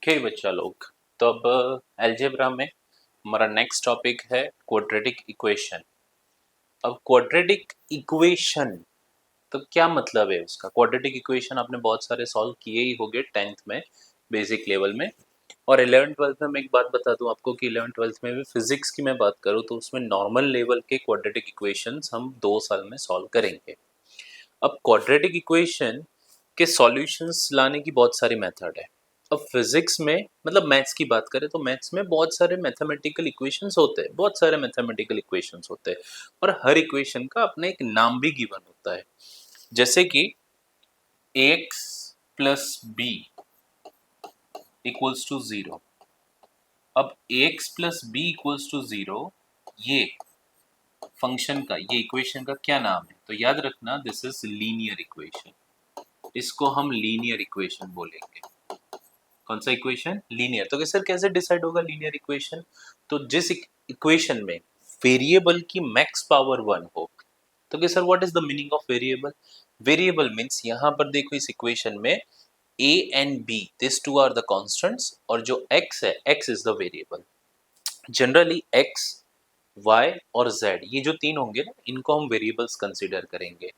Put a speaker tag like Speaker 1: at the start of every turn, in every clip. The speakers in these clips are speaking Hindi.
Speaker 1: ओके बच्चा लोग, तो अब अलजेब्रा में हमारा नेक्स्ट टॉपिक है क्वाड्रेटिक इक्वेशन। अब क्वाड्रेटिक इक्वेशन तो क्या मतलब है उसका? क्वाड्रेटिक इक्वेशन आपने बहुत सारे सॉल्व किए ही होंगे टेंथ में, बेसिक लेवल में। और 11th 12th में मैं एक बात बता दूं आपको कि 11th 12th में भी फिजिक्स की मैं बात करूं तो उसमें नॉर्मल लेवल के क्वाड्रेटिक इक्वेशंस हम 2 साल में सॉल्व करेंगे। अब क्वाड्रेटिक इक्वेशन के सॉल्यूशंस लाने की बहुत सारी मेथड है। अब फिजिक्स में मतलब मैथ्स की बात करें तो मैथ्स में बहुत सारे मैथमेटिकल इक्वेशंस होते हैं, बहुत सारे मैथमेटिकल इक्वेशंस होते हैं और हर इक्वेशन का अपना एक नाम भी गिवन होता है। जैसे कि ax plus b equals to zero. अब ax plus b equals to zero, ये फंक्शन का, ये इक्वेशन का क्या नाम है? तो याद रखना, दिस इज लीनियर इक्वेशन। इसको हम लीनियर इक्वेशन बोलेंगे। कौन सा इक्वेशन? लीनियर। तो सर कैसे डिसाइड होगा लीनियर इक्वेशन? तो जिस इक्वेशन में वेरिएबल की मैक्स पावर 1 हो, तो sir what is the meaning of variable? Variable means यहाँ पर देखो इस इक्वेशन में a and b this two are the constants और जो x है, x is the variable. Generally x, y और z ये जो तीन होंगे ना, इनको हम वेरिएबल्स कंसीडर करेंगे।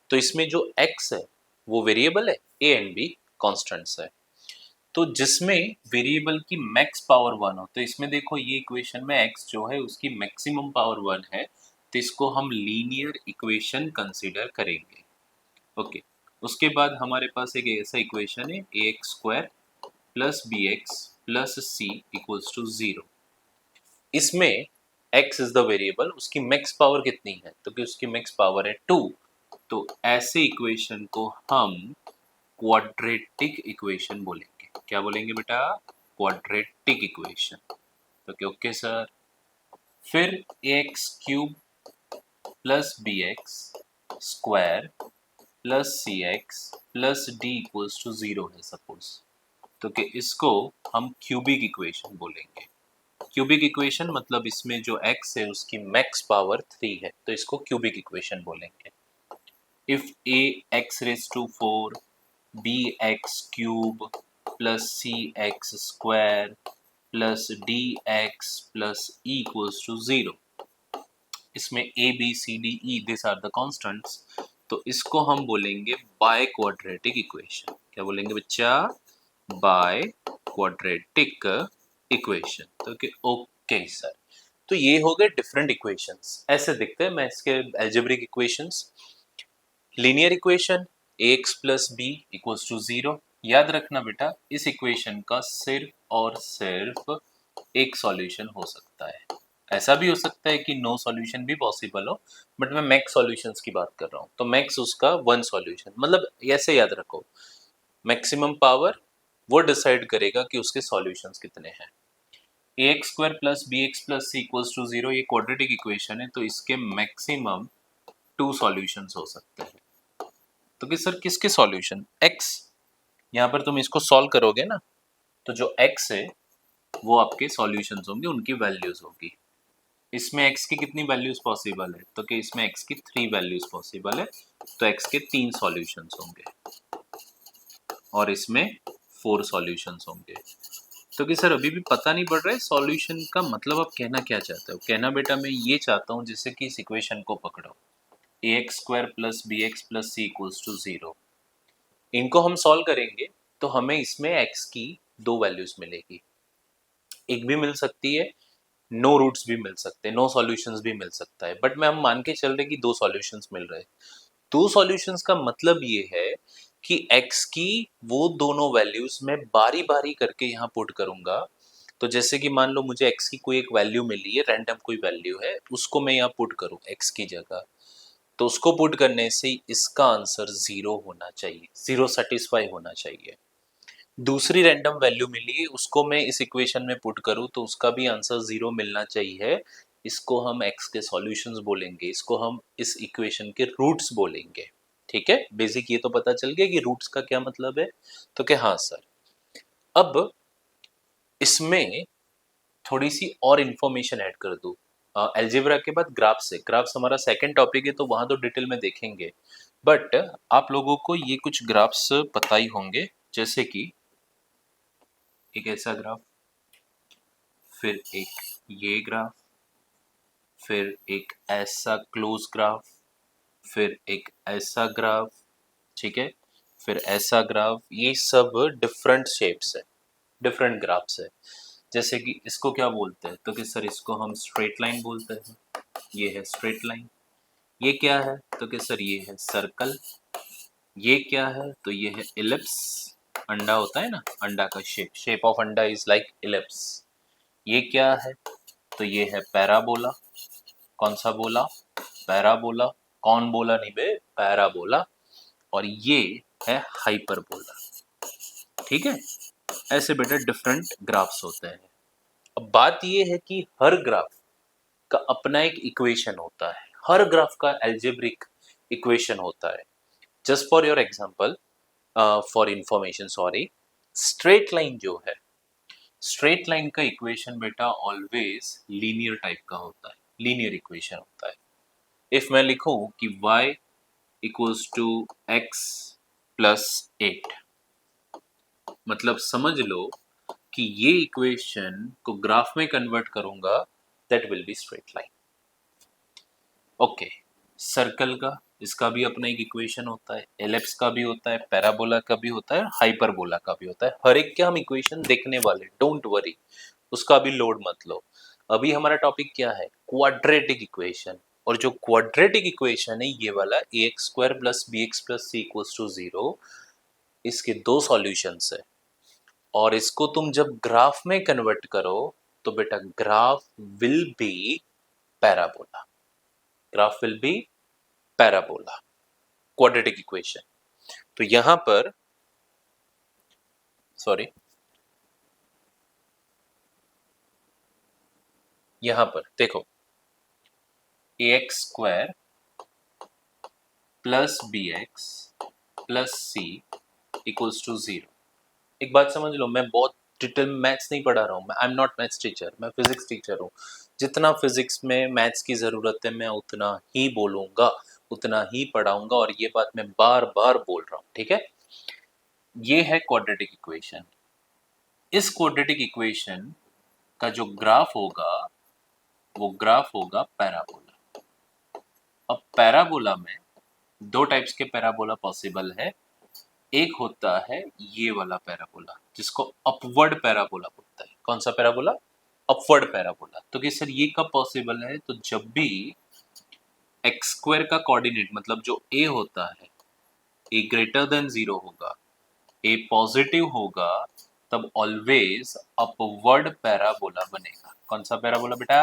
Speaker 1: तो इसमें जो x है वो वेरिएबल है, a एंड b कांस्टेंट्स है। तो जिसमें वेरिएबल की मैक्स पावर 1 हो, तो इसमें देखो ये इक्वेशन में x जो है उसकी मैक्सिमम पावर 1 है, तो इसको हम लीनियर इक्वेशन कंसीडर करेंगे। ओके, उसके बाद हमारे पास एक ऐसा इक्वेशन है ax square plus B x plus c equals to zero. इसमें x इज द वेरिएबल, उसकी मैक्स पावर कितनी है? तो कि उसकी मैक्स पावर है 2। तो ऐसे इक्वेशन को हम क्वाड्रेटिक इक्वेशन बोलेंगे। क्या बोलेंगे बेटा? Quadratic equation. तो क्या? Okay sir. फिर X cube plus B X square plus C X plus D equals to zero है सपोज, तो कि इसको हम क्यूबिक इक्वेशन बोलेंगे। क्यूबिक इक्वेशन मतलब इसमें जो x है उसकी मैक्स पावर 3 है, तो इसको क्यूबिक इक्वेशन बोलेंगे। If a x raise to 4 bx cube plus cx square plus dx plus e equals to zero, इसमें a b c d e this are the constants, तो इसको हम बोलेंगे बाय क्वाड्रेटिक इक्वेशन। क्या बोलेंगे बच्चा? By quadratic equation. तो कि ओके सर, तो ये हो गए डिफरेंट इक्वेशंस, ऐसे दिखते हैं मैथ्स के algebraic equations. Linear equation ax plus b equals to zero. याद रखना बेटा, इस इक्वेशन का सिर्फ और सिर्फ एक सॉल्यूशन हो सकता है। ऐसा भी हो सकता है कि नो सॉल्यूशन भी पॉसिबल हो, बट मैं मैक्स सॉल्यूशंस की बात कर रहा हूँ, तो मैक्स उसका वन सॉल्यूशन, मतलब ऐसे याद रखो, मैक्सिमम पावर वो डिसाइड करेगा कि उसके सॉल्यूशंस कितने हैं। ax square plus B x plus c equals to zero, ये क्वाड्रेटिक इक्वेशन है, तो इसके मैक्सिमम 2 सॉल्यूशंस हो सकते हैं। तो कि सर किसके सॉल्यूशन? x, यहाँ पर तुम इसको सॉल्व करोगे ना, तो जो x है वो आपके सॉल्यूशंस होंगे, उनकी वैल्यूज होगी। इसमें x की कितनी वैल्यूज पॉसिबल है? तो कि इसमें x की 3 वैल्यूज पॉसिबल है, तो x के 3 सॉल्यूशंस होंगे और इसमें 4 सॉल्यूशंस होंगे। तो कि सर अभी भी पता नहीं पड़ रहा है सॉल्यूशन का मतलब आप कहना क्या चाहते हो? कहना बेटा मैं ये चाहता हूँ जैसे कि इस इक्वेशन को पकड़ो, ax square plus B x plus c equals to zero, इनको हम सॉल्व करेंगे तो हमें इसमें x की 2 वैल्यूज मिलेगी। एक भी मिल सकती है, नो रूट्स भी मिल सकते हैं, नो सॉल्यूशंस भी मिल सकता है, बट मैं हम मान के चल रहे कि 2 सॉल्यूशंस मिल रहे हैं। 2 सॉल्यूशंस का मतलब ये है कि x की वो दोनों वैल्यूज मैं बारी बारी करके यहाँ पुट करूंगा। तो जैसे कि मान लो मुझे x की कोई एक वैल्यू मिली है, रैंडम कोई वैल्यू है, उसको मैं यहाँ पुट करूँ x की जगह, तो उसको पुट करने से इसका आंसर 0 होना चाहिए, 0 सेटिस्फाई होना चाहिए। दूसरी रैंडम वैल्यू मिली है, उसको मैं इस इक्वेशन में पुट करूँ तो उसका भी आंसर 0 मिलना चाहिए। इसको हम x के सॉल्यूशंस बोलेंगे, इसको हम इस इक्वेशन के रूट्स बोलेंगे। ठीक है, बेसिक ये तो पता चल गया कि रूट्स का क्या मतलब है। तो क्या? हाँ सर। अब इसमें थोड़ी सी और इंफॉर्मेशन ऐड कर दूं। अलजेब्रा के बाद ग्राफ्स है, ग्राफ्स हमारा सेकंड टॉपिक है, तो वहां तो डिटेल में देखेंगे, बट आप लोगों को ये कुछ ग्राफ्स पता ही होंगे, जैसे कि एक ऐसा ग्राफ, फिर एक ये ग्राफ, फिर एक ऐसा क्लोज ग्राफ, फिर एक ऐसा ग्राफ, ठीक है, फिर ऐसा ग्राफ। ये सब डिफरेंट शेप्स है, डिफरेंट ग्राफ्स है। जैसे कि इसको क्या बोलते हैं, तो कि सर इसको हम स्ट्रेट लाइन बोलते हैं, ये है स्ट्रेट लाइन। ये क्या है, तो कि सर ये है सर्कल। ये क्या है, तो ये है इलिप्स। अंडा होता है ना, अंडा का शेप ऑफ अंडा इज लाइक इलिप्स। ये क्या है, तो ये है पैराबोला। कौन सा बोला, पैराबोला। कौन बोला नहीं बे, पैराबोला। और ये है हाइपरबोला, ठीक है। ऐसे बेटा डिफरेंट ग्राफ्स होते हैं। अब बात ये है कि हर ग्राफ का अपना एक इक्वेशन होता है, हर ग्राफ का एल्जेब्रिक इक्वेशन होता है। Just for your example, for information sorry, straight line जो है, स्ट्रेट लाइन का इक्वेशन बेटा ऑलवेज लीनियर टाइप का होता है, लीनियर इक्वेशन होता है। इफ मैं लिखूं कि y equals to x plus 8, मतलब समझ लो कि ये इक्वेशन को ग्राफ में कन्वर्ट करूंगा, that will be straight line. Okay, circle का, इसका भी अपना एक इक्वेशन होता है, एलिप्स का भी होता है, पैराबोला का भी होता है, हाइपरबोला का भी होता है। हर एक के हम इक्वेशन देखने वाले, डोंट वरी, उसका भी लोड मत लो। अभी हमारा टॉपिक क्या है, क्वाड्रेटिक इक्वेशन। और जो क्वाड्रेटिक इक्वेशन है ये वाला ax square plus bx plus c equals to 0, इसके दो सॉल्यूशंस है। और इसको तुम जब ग्राफ में कन्वर्ट करो तो बेटा graph will be parabola, graph will be parabola, quadratic equation. तो यहां पर सॉरी, यहां पर देखो ax square plus bx plus c equals to 0। एक बात समझ लो, मैं बहुत डिटेल मैथ्स नहीं पढ़ा रहा हूँ, मैं I am not maths teacher, मैं फिजिक्स टीचर हूँ। जितना फिजिक्स में मैथ्स की ज़रूरत है मैं उतना ही बोलूँगा, उतना ही पढ़ाऊँगा, और ये बात मैं बार बार बोल रहा हूँ, ठीक है। ये है क्वाड्रेटिक इक्वेशन। इस क्वाड्रेटिक इक्वेशन का जो ग्राफ होगा वो ग्राफ होगा पैराबोला। अब पैराबोला में दो टाइप्स के पैराबोला पॉसिबल है। एक होता है ये वाला पैराबोला जिसको अपवर्ड पैराबोला बोलता है। कौन सा पैराबोला, अपवर्ड पैराबोला। तो कि सर ये कब पॉसिबल है, तो जब भी एक्स स्क्वायर का कोऑर्डिनेट मतलब जो a होता है, a ग्रेटर देन 0 होगा, a पॉजिटिव होगा, तब ऑलवेज अपवर्ड पैराबोला बनेगा। कौन सा पैराबोला बेटा,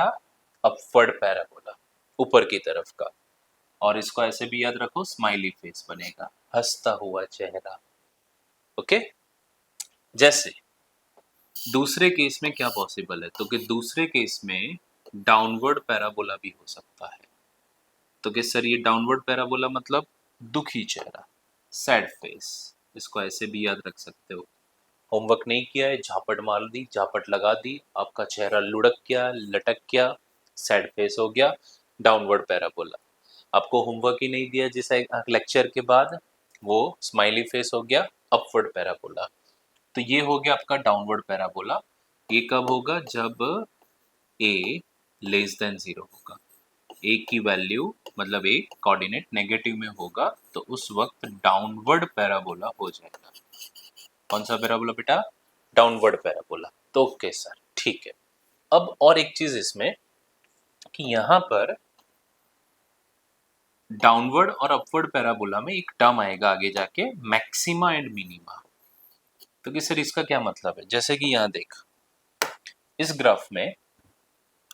Speaker 1: अपवर्ड पैराबोला, ऊपर की तरफ का। और इसको ऐसे भी याद रखो, स्माइली फेस बनेगा, हंसता हुआ चेहरा। ओके, जैसे दूसरे केस में क्या पॉसिबल है, तो कि दूसरे केस में डाउनवर्ड पैराबोला भी हो सकता है। तो कि सर ये डाउनवर्ड पैराबोला मतलब दुखी चेहरा, सैड फेस, इसको ऐसे भी याद रख सकते हो। होमवर्क नहीं किया है, झापट मार दी, झापट लगा दी, आपका चेहरा लुढ़क गया, लटक गया, सैड फेस हो गया, डाउनवर्ड पैराबोला। आपको होमवर्क ही नहीं दिया जिस लेक्चर के बाद, वो स्माइली फेस हो गया, अपवर्ड पैराबोला। तो ये हो गया आपका डाउनवर्ड पैराबोला। ये कब होगा, जब a लेस देन 0 होगा, a की वैल्यू मतलब a कोऑर्डिनेट नेगेटिव में होगा, तो उस वक्त डाउनवर्ड पैराबोला हो जाएगा। कौन सा पैराबोला बेटा, डाउनवर्ड पैराबोला। तो ओके सर, ठीक है। अब और एक चीज इसमें कि यहां पर डाउनवर्ड और अपवर्ड पैराबोला में एक टर्म आएगा आगे जाके, मैक्सिमा एंड मिनिमा। तो कि सर इसका क्या मतलब है, जैसे कि यहां देख, इस ग्राफ में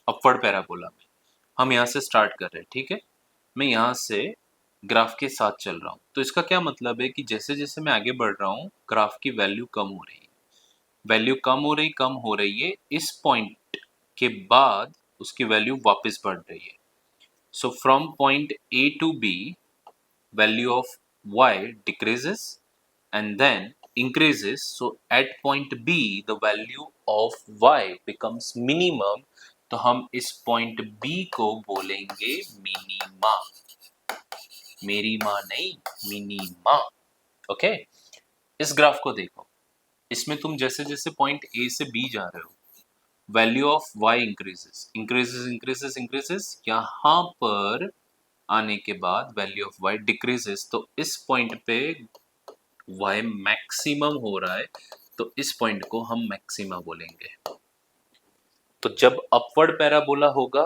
Speaker 1: अपवर्ड पैराबोला में हम यहाँ से स्टार्ट कर रहे हैं, ठीक है। मैं यहाँ से ग्राफ के साथ चल रहा हूँ, तो इसका क्या मतलब है कि जैसे जैसे मैं आगे बढ़ रहा हूँ ग्राफ की वैल्यू कम हो रही है, वैल्यू कम हो रही है। इस पॉइंट के बाद उसकी वैल्यू वापस बढ़ रही है। So from point A to B value of y decreases and then increases. So at point B the value of y becomes minimum. तो हम इस पॉइंट B को बोलेंगे मिनीमा, मेरी माँ नहीं, मिनीमा। ओके, इस ग्राफ को देखो, इसमें तुम जैसे जैसे पॉइंट ए से बी जा रहे हो, value of y increases increases increases increases, यहाँ पर आने के बाद वैल्यू ऑफ वाई डिक्रीजेस, तो इस पॉइंट पे वाई मैक्सिमम हो रहा है, तो इस पॉइंट को हम मैक्सिमा बोलेंगे। तो जब अपवर्ड पैराबोला होगा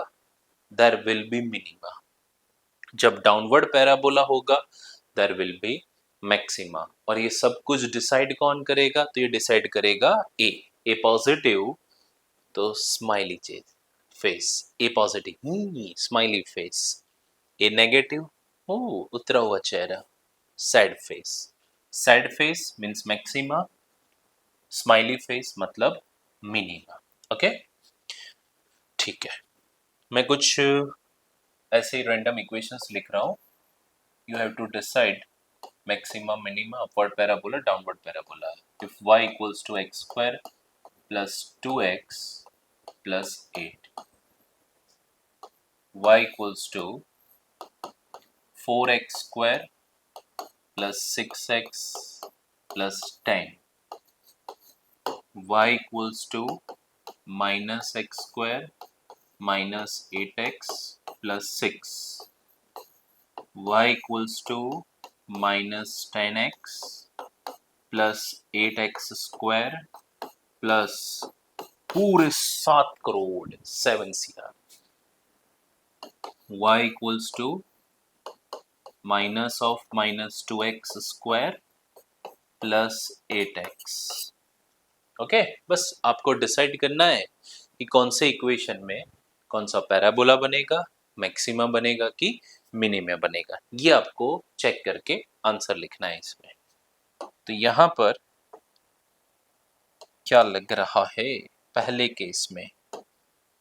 Speaker 1: देयर विल बी मिनिमा, जब डाउनवर्ड पैराबोला होगा देयर विल बी मैक्सिमा। और ये सब कुछ डिसाइड कौन करेगा, तो ये डिसाइड करेगा ए पॉजिटिव तो स्माइली फेस, ए पॉजिटिव स्माइली फेस, ए नेगेटिव ओ उतरा हुआ चेहरा sad face, sad face means maxima, smiley face मतलब मिनिमा। ओके ठीक है, मैं कुछ ऐसे ही रैंडम इक्वेशंस लिख रहा हूँ, you have to decide maxima minima, upward parabola, downward parabola. If y equals to x square plus 2x plus 8, y equals to 4x square plus 6x plus 10, y equals to minus x square minus 8x plus 6, y equals to minus 10x plus 8x square plus पूरे 7 crore 7 CR, y equals to minus of minus 2x square plus 8x। Okay, बस आपको डिसाइड करना है कि कौन से इक्वेशन में कौन सा पैराबोला बनेगा, मैक्सिमा बनेगा कि मिनिमा बनेगा, ये आपको चेक करके आंसर लिखना है इसमें। तो यहां पर क्या लग रहा है, पहले केस में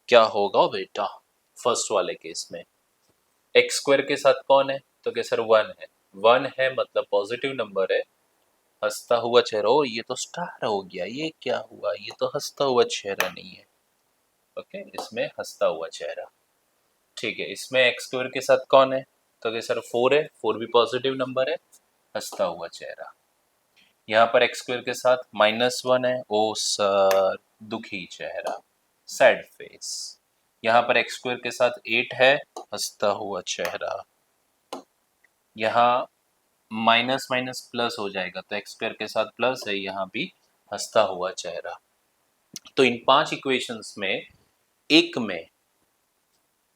Speaker 1: क्या होगा बेटा, फर्स्ट वाले केस में एक्स स्क्वायर के साथ कौन है, तो क्या सर 1 है, 1 है मतलब पॉजिटिव नंबर है, हंसता हुआ चेहरा, ओ ये तो स्टार हो गया, ये क्या हुआ, ये तो हंसता हुआ चेहरा नहीं है। ओके, इसमें हंसता हुआ चेहरा, ठीक है। इसमें एक्स स्क्वायर के साथ कौन है, तो क्या सर 4 है, 4 भी पॉजिटिव नंबर है, हंसता हुआ चेहरा। यहाँ पर एक्स स्क्वायर के साथ -1 है, ओ सर दुखी चेहरा, सैड फेस। यहाँ पर एक्स स्क्वायर के साथ 8 है, हंसता हुआ चेहरा। यहाँ माइनस माइनस प्लस हो जाएगा, तो एक्स स्क्वायर के साथ प्लस है, यहाँ भी हंसता हुआ चेहरा। तो इन 5 इक्वेशंस में एक में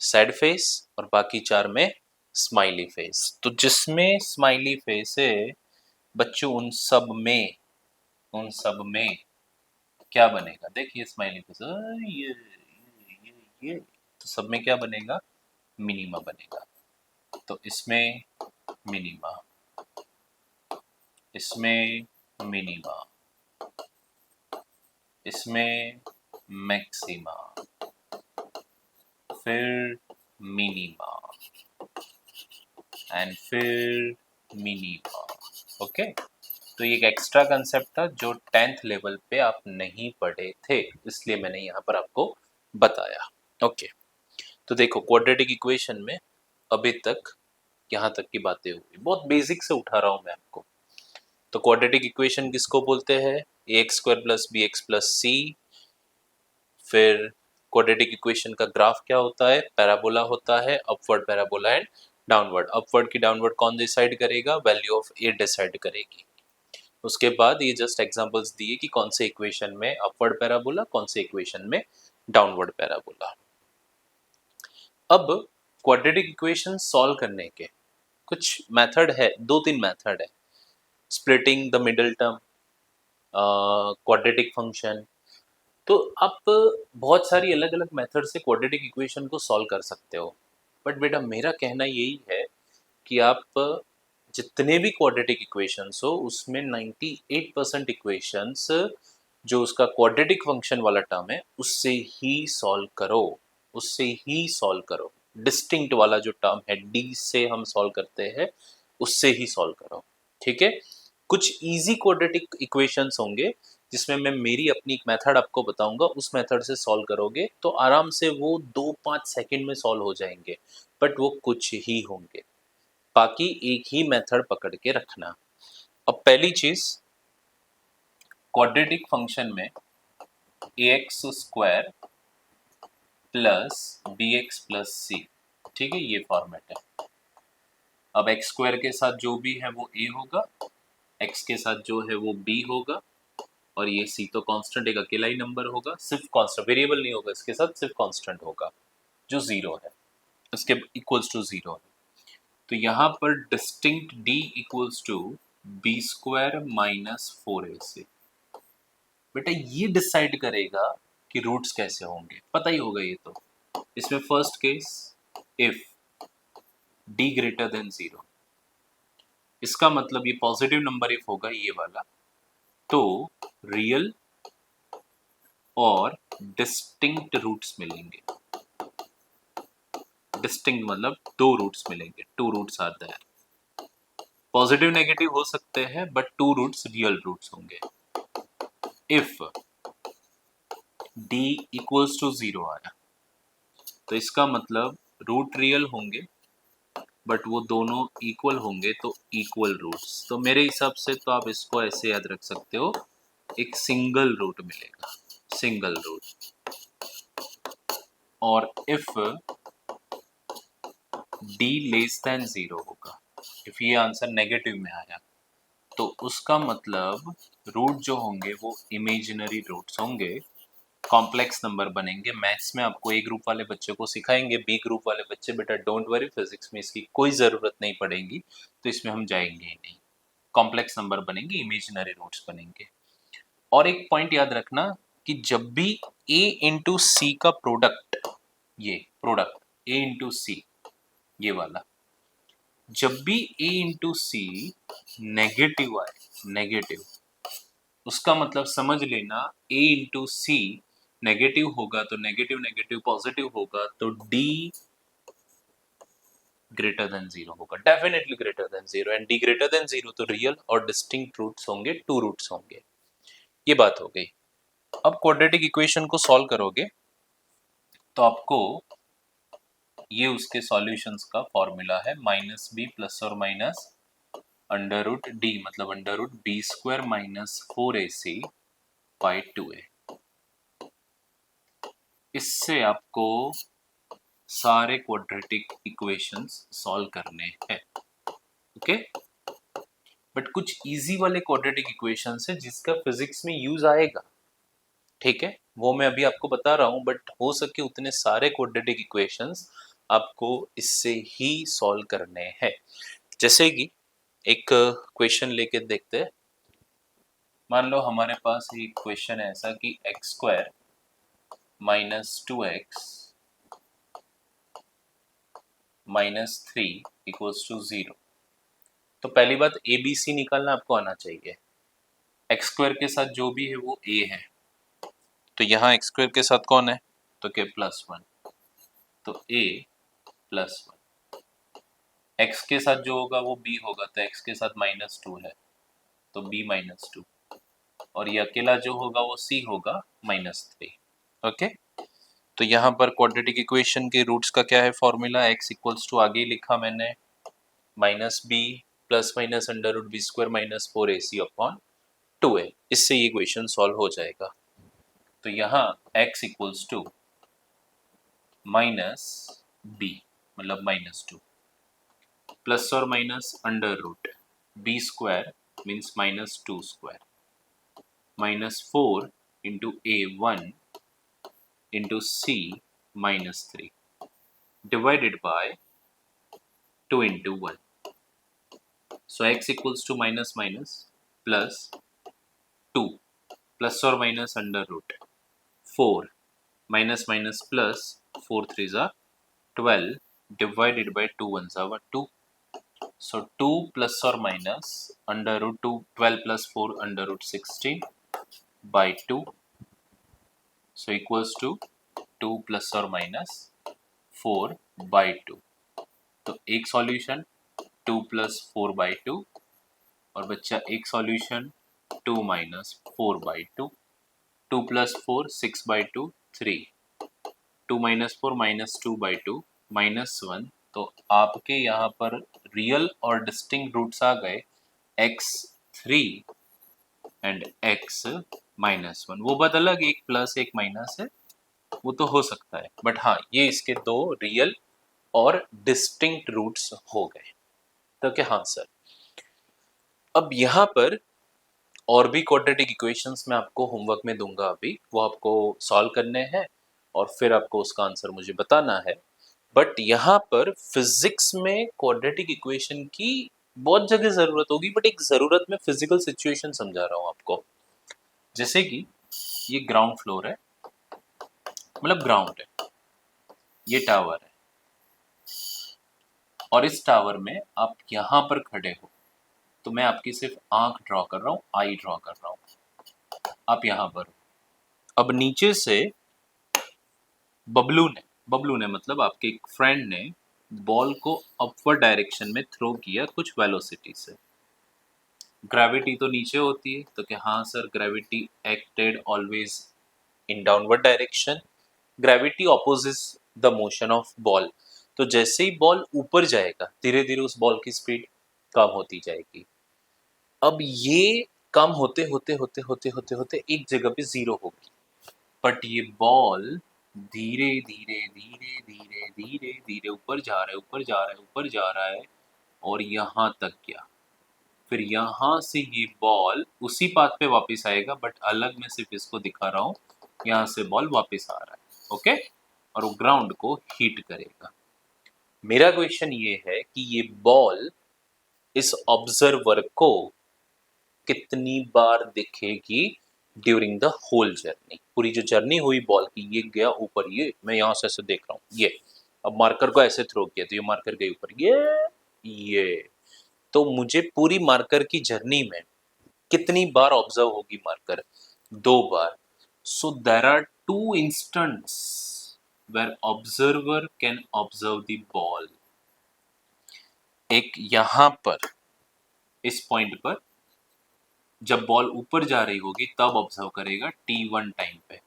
Speaker 1: सैड फेस और बाकी 4 में स्माइली फेस। तो जिसमें स्माइली फेस है बच्चों, उन सब में क्या बनेगा, देखिए स्माइली फेस, ये तो सब में क्या बनेगा, मिनिमा बनेगा। तो इसमें मिनिमा, इसमें मिनिमा, इसमें मैक्सिमा, फिर मिनिमा एंड फिर मिनिमा। ओके, तो ये एक एक्स्ट्रा कंसेप्ट था जो 10th लेवल पे आप नहीं पढ़े थे, इसलिए मैंने यहाँ पर आपको बताया। ओके, तो देखो क्वाड्रेटिक इक्वेशन में अभी तक यहाँ तक की बातें हुई, बहुत बेसिक से उठा रहा हूँ मैं आपको। तो क्वाड्रेटिक इक्वेशन किसको बोलते हैं, ax square plus B x plus C. फिर क्वाड्रेटिक इक्वेशन का ग्राफ क्या होता है, पैराबोला होता है, upward parabola and downward. Upward की डाउनवर्ड कौन डिसाइड करेगा, वैल्यू ऑफ ए डिसाइड करेगी। उसके बाद ये जस्ट एग्जांपल्स दिए कि कौन से इक्वेशन में अपवर्ड पैराबोला, कौन से इक्वेशन में डाउनवर्ड पैराबोला। अब क्वाड्रेटिक इक्वेशन सॉल्व करने के कुछ मेथड है, 2-3 मेथड है। Splitting the middle term, quadratic function. तो आप बहुत सारी अलग अलग मेथड से क्वाड्रेटिक इक्वेशन को सॉल्व कर सकते हो, बट बेटा मेरा कहना यही है कि आप जितने भी क्वाड्रेटिक इक्वेशंस हो उसमें 98% इक्वेशंस जो उसका क्वाड्रेटिक फंक्शन वाला टर्म है उससे ही सॉल्व करो, उससे ही सॉल्व करो। डिस्टिंक्ट वाला जो टर्म है डी से हम सॉल्व करते हैं, उससे ही सॉल्व करो, ठीक है। कुछ इजी क्वाड्रेटिक इक्वेशंस होंगे जिसमें मैं मेरी अपनी एक मेथड आपको बताऊंगा, उस मेथड से सॉल्व करोगे तो आराम से वो 2-5 सेकंड में सॉल्व हो जाएंगे, बट वो कुछ ही होंगे। बाकी एक ही मेथड पकड़ के रखना। अब पहली चीज क्वाड्रेटिक फंक्शन में ax square plus bx plus c, ठीक है, ये फॉर्मेट है। अब एक्स स्क्वायर के साथ जो भी है वो a होगा, x के साथ जो है वो b होगा, और ये c तो कांस्टेंट एक अकेला ही नंबर होगा, सिर्फ कांस्टेंट, वेरिएबल नहीं होगा इसके साथ, सिर्फ कांस्टेंट होगा जो 0 है, इसके इक्वल्स टू 0 है। तो यहाँ पर distinct d equals to b square minus 4ac। बेटा ये डिसाइड करेगा कि रूट्स कैसे होंगे, पता ही होगा ये तो। इसमें first case if d greater than 0, इसका मतलब ये पॉजिटिव नंबर इफ होगा ये वाला, तो रियल और डिस्टिंक्ट रूट्स मिलेंगे। डिस्टिंक्ट मतलब दो रूट्स मिलेंगे, two roots are there. Positive negative हो सकते हैं but two roots real roots होंगे। इफ d इक्वल्स टू 0 आया तो इसका मतलब रूट रियल होंगे बट वो दोनों इक्वल होंगे, तो इक्वल रूट्स। तो मेरे हिसाब से तो आप इसको ऐसे याद रख सकते हो, एक सिंगल रूट मिलेगा, सिंगल रूट। और इफ d लेस देन 0 होगा, इफ ये आंसर नेगेटिव में आया तो उसका मतलब रूट जो होंगे वो इमेजिनरी रूट्स होंगे, कॉम्प्लेक्स नंबर बनेंगे। मैथ्स में आपको ए ग्रुप वाले बच्चे को सिखाएंगे, बी ग्रुप वाले बच्चे बेटा डोंट वरी, फिजिक्स में इसकी कोई ज़रूरत नहीं पड़ेगी, तो इसमें हम जाएंगे ही नहीं। कॉम्प्लेक्स नंबर बनेंगे, इमेजिनरी रूट्स बनेंगे। और एक पॉइंट याद रखना कि जब भी a इंटू सी का प्रोडक्ट, ये प्रोडक्ट a इंटू सी, ये वाला, जब भी a इंटू सी नेगेटिव आए, नेगेटिव, उसका मतलब समझ लेना a इंटू सी नेगेटिव होगा, तो नेगेटिव नेगेटिव पॉजिटिव होगा, तो d ग्रेटर देन 0 होगा, definitely greater than 0। And d greater than 0 तो रियल और डिस्टिंक्ट रूट्स होंगे, टू रूट्स होंगे। ये बात हो गई। अब क्वाड्रेटिक इक्वेशन को सॉल्व करोगे तो आपको ये उसके सॉल्यूशंस का फॉर्मूला है, माइनस बी प्लस और माइनस अंडर रूट डी, मतलब under root b square minus 4ac by 2a। इससे आपको सारे क्वाड्रेटिक इक्वेशंस सॉल्व करने हैं, ओके। बट कुछ इजी वाले क्वाड्रेटिक इक्वेशंस है जिसका फिजिक्स में यूज आएगा, ठीक है, वो मैं अभी आपको बता रहा हूँ। बट हो सके उतने सारे क्वाड्रेटिक इक्वेशंस आपको इससे ही सॉल्व करने हैं। जैसे कि एक क्वेश्चन लेके देखते हैं। मान लो हमारे पास एक क्वेश्चन है ऐसा कि x square minus 2x minus 3 equals to 0। तो पहली बात ए बी सी निकालना आपको आना चाहिए। एक्स स्क्वायर के साथ जो भी है वो a है, तो यहाँ एक्स स्क्वायर के साथ कौन है, तो के प्लस 1, तो a प्लस 1। एक्स के साथ जो होगा वो b होगा, तो एक्स के साथ माइनस 2 है तो b माइनस 2, और ये अकेला जो होगा वो c होगा माइनस 3, ओके। तो यहाँ पर क्वाड्रेटिक इक्वेशन के रूट्स का क्या है फॉर्मूला, x इक्वल्स टू आगे लिखा मैंने minus b plus minus under root b square minus 4ac upon 2a। इससे ये इक्वेशन सॉल्व हो जाएगा। तो यहाँ x equals to minus b मतलब माइनस 2 प्लस और minus under root b square means minus 2 square minus 4 into a 1 into c minus 3 divided by 2 into 1. So x equals to minus minus plus 2 plus or minus under root 4 minus minus plus 4 3s are 12 divided by 2 1s are 2. So 2 plus or minus under root 2 12 plus 4 under root 16 by 2. So equals to 2 plus or minus 4 by 2. तो एक सॉल्यूशन 2 प्लस 4 बाई 2 और बच्चा एक solution 2 minus 4 by 2, 2 plus 4 6 by 2 3, 2 minus 4 minus 2 by 2 minus 1। तो आपके यहाँ पर रियल और डिस्टिंक्ट रूट्स आ गए x3 एंड x -1। वो बात अलग, एक प्लस एक माइनस है, वो तो हो सकता है, बट हाँ ये इसके दो रियल और डिस्टिंक्ट रूट्स हो गए। तो क्या, हाँ सर। अब यहाँ पर और भी क्वाड्रेटिक इक्वेशंस मैं आपको होमवर्क में दूंगा, अभी वो आपको सॉल्व करने हैं और फिर आपको उसका आंसर मुझे बताना है। बट यहाँ पर फिजिक्स में क्वाड्रेटिक इक्वेशन की बहुत जगह जरूरत होगी, बट एक जरूरत में फिजिकल सिचुएशन समझा रहा हूँ आपको। जैसे कि ये ग्राउंड फ्लोर है, मतलब ग्राउंड है, ये टावर है, और इस टावर में आप यहाँ पर खड़े हो, तो मैं आपकी सिर्फ आंख ड्रॉ कर रहा हूँ, आई ड्रॉ कर रहा हूँ, आप यहाँ पर हो। अब नीचे से बबलू ने मतलब आपके एक फ्रेंड ने बॉल को अपवर्ड डायरेक्शन में थ्रो किया कुछ वेलोसिटी से। ग्रेविटी तो नीचे होती है, तो क्या, हाँ sir, gravity acted always in downward direction. Gravity opposites the motion of ball, तो जैसे ही बॉल ऊपर जाएगा धीरे धीरे उस बॉल की स्पीड कम होती जाएगी। अब ये कम होते होते होते होते होते होते एक जगह पे जीरो होगी, बट ये बॉल धीरे धीरे धीरे धीरे धीरे धीरे ऊपर जा रहा है, ऊपर जा रहा है, ऊपर जा रहा है, और यहाँ तक गया। फिर यहाँ से ये बॉल उसी पाथ पे वापस आएगा, बट अलग मैं सिर्फ इसको दिखा रहा हूँ, यहाँ से बॉल वापस आ रहा है, ओके, और वो ग्राउंड को हिट करेगा। मेरा क्वेश्चन ये है कि ये बॉल इस ऑब्जर्वर को कितनी बार दिखेगी ड्यूरिंग द होल जर्नी। पूरी जो जर्नी हुई बॉल की, ये गया ऊपर, ये मैं यहाँ से ऐसे देख रहा हूँ, ये अब मार्कर को ऐसे थ्रो किया तो ये मार्कर गई ऊपर, ये तो मुझे पूरी मार्कर की जर्नी में कितनी बार ऑब्जर्व होगी मार्कर? 2 बार। So there are 2 instants where observer can observe the ball. एक यहाँ पर इस पॉइंट पर जब बॉल ऊपर जा रही होगी तब ऑब्जर्व करेगा t1 टाइम पे,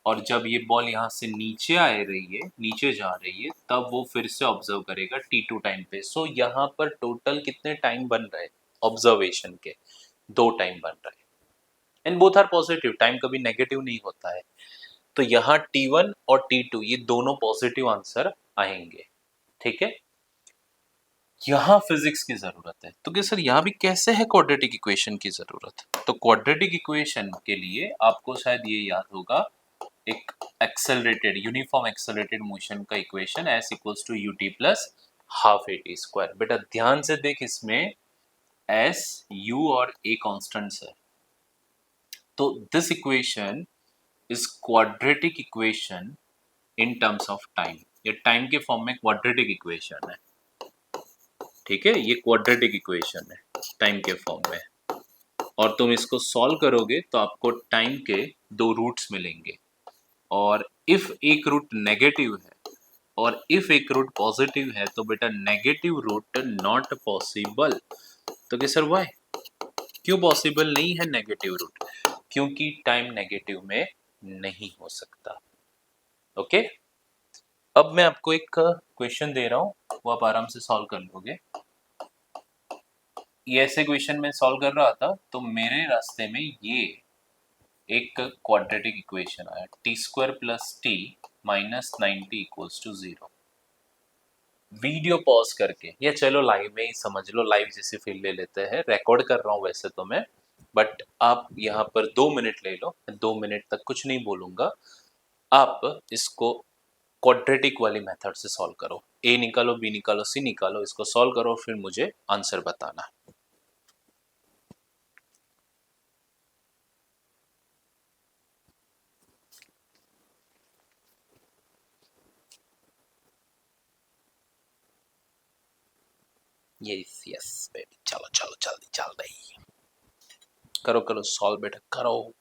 Speaker 1: और जब ये बॉल यहाँ से नीचे आ रही है, नीचे जा रही है, तब वो फिर से ऑब्जर्व करेगा t2 टाइम पे। सो यहाँ पर टोटल कितने टाइम बन रहे हैं ऑब्जर्वेशन के? 2 टाइम बन रहे हैं, and both are positive, time कभी नेगेटिव नहीं होता है। तो यहाँ t1 और t2 ये दोनों पॉजिटिव आंसर आएंगे, ठीक है। यहाँ फिजिक्स की जरूरत है, तो क्या सर यहाँ भी कैसे है क्वाड्रेटिक इक्वेशन की जरूरत? तो क्वाड्रेटिक इक्वेशन के लिए आपको शायद ये याद होगा, एक एक्सेलरेटेड यूनिफॉर्म एक्सेलरेटेड मोशन का equation s equals to u t plus half a t square. बेटा ध्यान से देख, इसमें एस यू और ए कॉन्स्टेंट्स है, तो this equation is quadratic equation in terms of time. ये टाइम के फॉर्म में क्वाड्रेटिक इक्वेशन है, ठीक है, ये क्वाड्रेटिक इक्वेशन है टाइम के फॉर्म में। और तुम इसको सॉल्व करोगे तो आपको टाइम के 2 रूट्स मिलेंगे, और इफ एक रूट नेगेटिव है और इफ एक रूट पॉजिटिव है तो बेटा नेगेटिव रूट नॉट पॉसिबल। तो क्या सर वाई, क्यों पॉसिबल नहीं है नेगेटिव रूट? क्योंकि टाइम नेगेटिव में नहीं हो सकता, ओके। अब मैं आपको एक क्वेश्चन दे रहा हूं, वो आप आराम से सॉल्व कर लोगे। ये ऐसे क्वेश्चन मैं सॉल्व कर रहा था तो मेरे रास्ते में ये एक क्वाड्रेटिक इक्वेशन आया, t square plus t minus 90 equals to 0। Video pause करके, या चलो लाइव में ही समझ लो, लाइव जैसी फील ले लेते हैं, रिकॉर्ड कर रहा हूँ वैसे तो मैं, बट आप यहाँ पर 2 मिनट ले लो, 2 मिनट तक कुछ नहीं बोलूंगा, आप इसको क्वाड्रेटिक वाली मेथड से सॉल्व करो, ए निकालो, बी निकालो, सी निकालो, इसको सॉल्व करो, फिर मुझे आंसर बताना। यस यस बेबी, चलो चलो जल्दी चल रही, करो करो सॉल्व बेटा करो।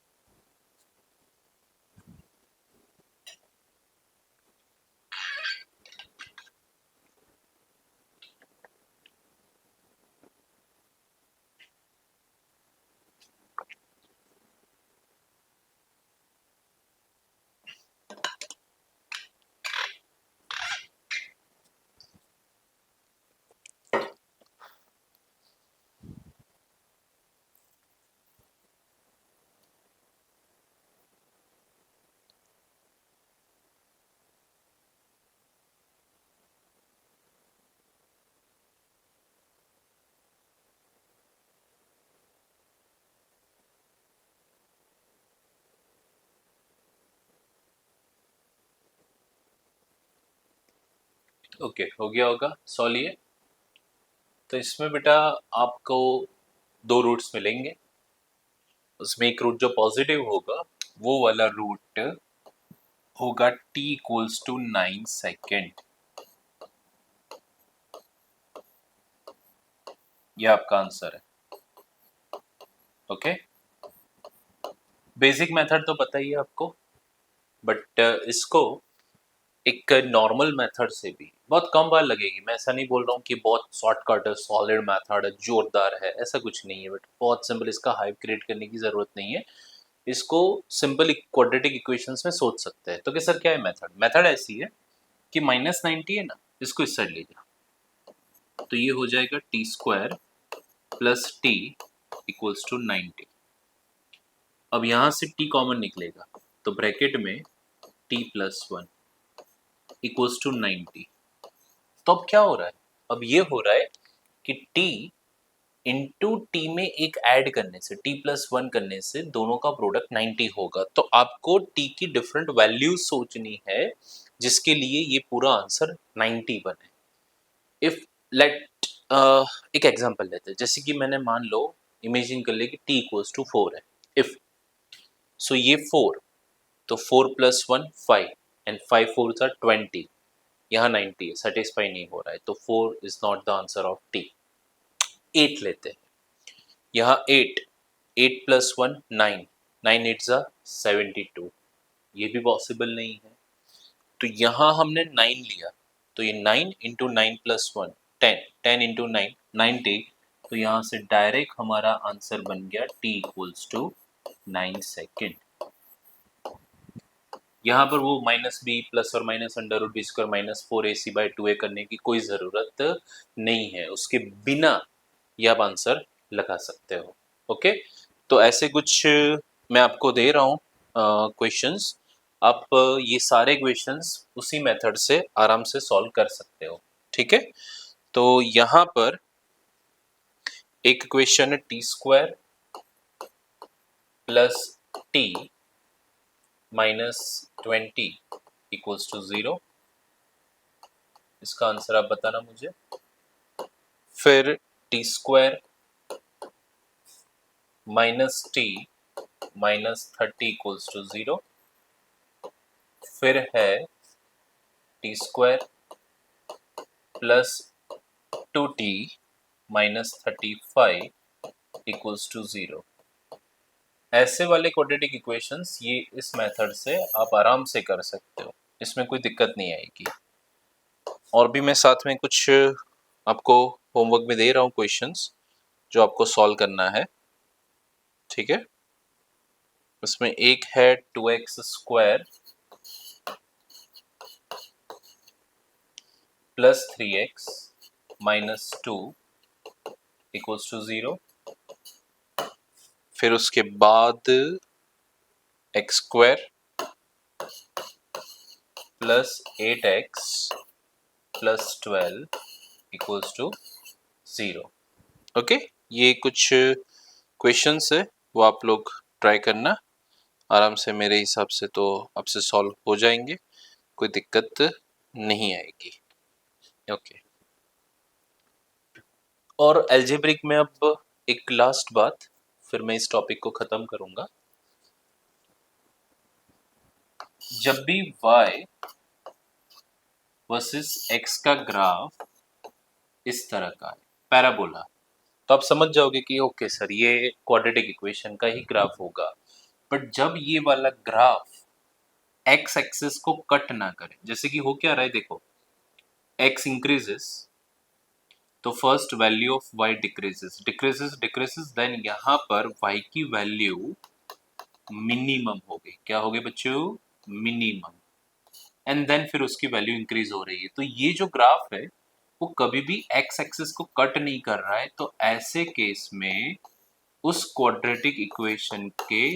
Speaker 1: ओके, हो गया होगा सॉल्व ये। तो इसमें बेटा आपको दो रूट्स मिलेंगे, उसमें एक रूट जो पॉजिटिव होगा वो वाला रूट होगा t इक्वल्स टू 9 सेकेंड। ये आपका आंसर है। ओके, बेसिक मेथड तो पता ही है आपको, बट इसको एक नॉर्मल मेथड से भी बहुत कम बार लगेगी। मैं ऐसा नहीं बोल रहा हूँ कि बहुत शॉर्टकट है, सॉलिड मेथड है, जोरदार है, ऐसा कुछ नहीं है, बट बहुत सिंपल, इसका हाइप क्रिएट करने की जरूरत नहीं है। इसको सिंपल क्वाड्रेटिक इक्वेशंस में सोच सकते हैं। तो कि सर क्या है मेथड? मेथड ऐसी है कि -90 है ना, इसको इस साइड ले जाओ, तो ये हो जाएगा t square plus t equals to 90। अब यहां से टी कॉमन निकलेगा, तो ब्रैकेट में टी प्लस 1 इक्वल्स टू 90। तो अब क्या हो रहा है? अब ये हो रहा है कि t इंटू टी में एक ऐड करने से, t प्लस 1 करने से दोनों का प्रोडक्ट 90 होगा। तो आपको t की डिफरेंट वैल्यूज सोचनी है जिसके लिए ये पूरा आंसर 90 बने। इफ लेट एक एग्जांपल लेते हैं, जैसे कि मैंने मान लो इमेजिन कर ले कि t इक्वल्स टू 4 है। इफ सो ये 4, तो 4 प्लस 1 5 एंड 5 4 आर 20। यहाँ 90 है, सेटिस्फाई नहीं हो रहा है, तो 4 is not the answer of T. 8 लेते हैं, यहाँ 8, 8 प्लस 1 9, 9 8 जा 72, ये भी पॉसिबल नहीं है। तो यहाँ हमने 9 लिया, तो ये 9 इंटू 9 प्लस 1 10, 10 इंटू 9 90। तो यहाँ से डायरेक्ट हमारा आंसर बन गया t इक्वल्स टू 9 सेकेंड। यहाँ पर वो माइनस बी प्लस और minus under root b square minus 4ac/2a करने की कोई ज़रूरत नहीं है, उसके बिना ये आप आंसर लगा सकते हो। ओके, तो ऐसे कुछ मैं आपको दे रहा हूँ क्वेश्चंस, आप ये सारे क्वेश्चंस उसी मेथड से आराम से सॉल्व कर सकते हो। ठीक है, तो यहाँ पर एक क्वेश्चन है t square plus t -20 equals to 0। इसका आंसर आप बताना मुझे। फिर t square minus t -30 equals to 0। फिर है t square plus 2t -35 equals to 0। ऐसे वाले क्वाड्रेटिक इक्वेशंस ये इस मेथड से आप आराम से कर सकते हो, इसमें कोई दिक्कत नहीं आएगी। और भी मैं साथ में कुछ आपको होमवर्क में दे रहा हूँ क्वेश्चंस जो आपको सॉल्व करना है। ठीक है, उसमें एक है 2x square plus 3x -2 equals to 0। फिर उसके बाद x square plus 8x plus 12 equals to 0। Okay, ये कुछ क्वेश्चंस है, वो आप लोग ट्राई करना आराम से, मेरे हिसाब से तो आपसे सॉल्व हो जाएंगे, कोई दिक्कत नहीं आएगी। ओके, और एल्जेब्रिक में अब एक लास्ट बात, फिर मैं इस टॉपिक को खत्म करूंगा। जब भी y वर्सेस x का ग्राफ इस तरह का है, पैराबोला, तो आप समझ जाओगे कि ओके सर ये क्वाड्रेटिक इक्वेशन का ही ग्राफ होगा। बट जब ये वाला ग्राफ x एक्सिस को कट ना करे, जैसे कि हो क्या रहा है देखो, x इंक्रीजेस तो first value of y decreases decreases decreases, then यहाँ पर y की वैल्यू मिनिमम हो गई। क्या हो गई बच्चों? मिनिमम। एंड देन फिर उसकी वैल्यू इंक्रीज हो रही है। तो ये जो ग्राफ है वो कभी भी x एक्सिस को कट नहीं कर रहा है। तो ऐसे केस में उस क्वाड्रेटिक इक्वेशन के